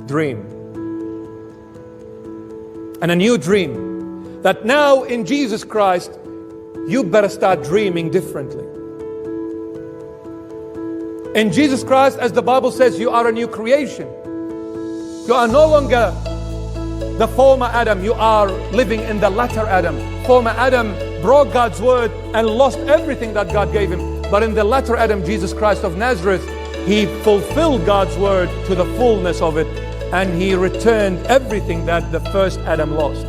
dream. And a new dream. That now in Jesus Christ, you better start dreaming differently. In Jesus Christ, as the Bible says, you are a new creation. You are no longer the former Adam. You are living in the latter Adam. Former Adam broke God's word and lost everything that God gave him. But in the latter Adam, Jesus Christ of Nazareth, he fulfilled God's word to the fullness of it, and he returned everything that the first Adam lost.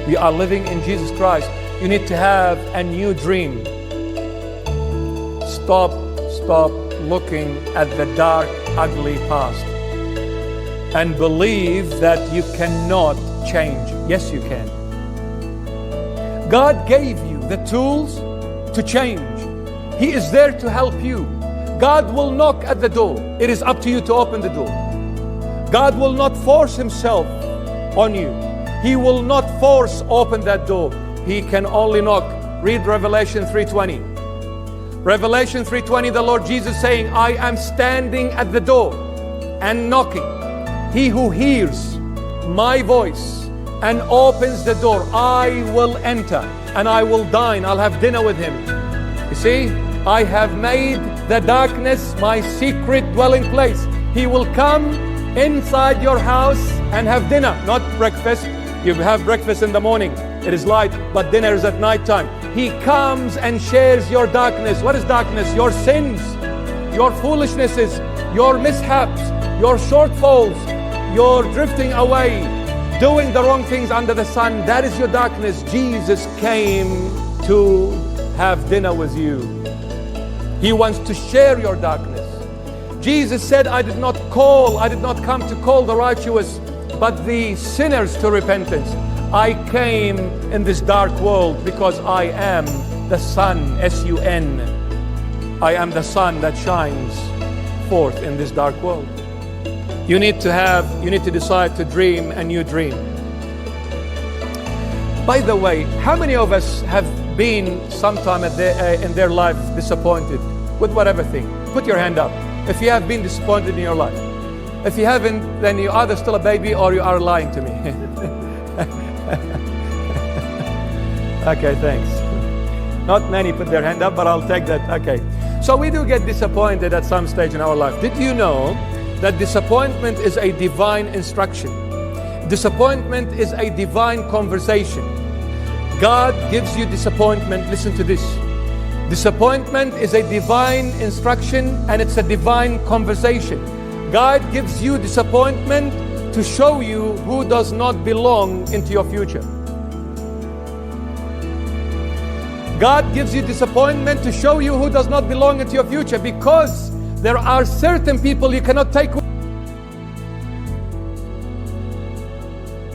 We are living in Jesus Christ. You need to have a new dream. Stop looking at the dark, ugly past and believe that you cannot change. Yes, you can. God gave you the tools to change. He is there to help you. God will knock at the door. It is up to you to open the door. God will not force himself on you. He will not force open that door. He can only knock. Read Revelation 3:20. Revelation 3:20, the Lord Jesus saying, I am standing at the door and knocking. He who hears my voice and opens the door, I will enter and I will dine. I'll have dinner with him. You see, I have made the darkness my secret dwelling place. He will come inside your house and have dinner, not breakfast. You have breakfast in the morning, it is light, but dinner is at night time. He comes and shares your darkness. What is darkness? Your sins, your foolishnesses, your mishaps, your shortfalls, your drifting away, doing the wrong things under the sun. That is your darkness. Jesus came to have dinner with you. He wants to share your darkness. Jesus said, I did not come to call the righteous, but the sinners to repentance. I came in this dark world because I am the sun, S-U-N. I am the sun that shines forth in this dark world. You need to decide to dream a new dream. By the way, how many of us have been sometime in their life disappointed with whatever thing? Put your hand up if you have been disappointed in your life. If you haven't, then you're either still a baby or you are lying to me. Okay, thanks. Not many put their hand up, but I'll take that. Okay. So we do get disappointed at some stage in our life. Did you know that disappointment is a divine instruction? Disappointment is a divine conversation. God gives you disappointment. Listen to this. Disappointment is a divine instruction and it's a divine conversation. God gives you disappointment to show you who does not belong into your future. God gives you disappointment to show you who does not belong into your future, because there are certain people you cannot take with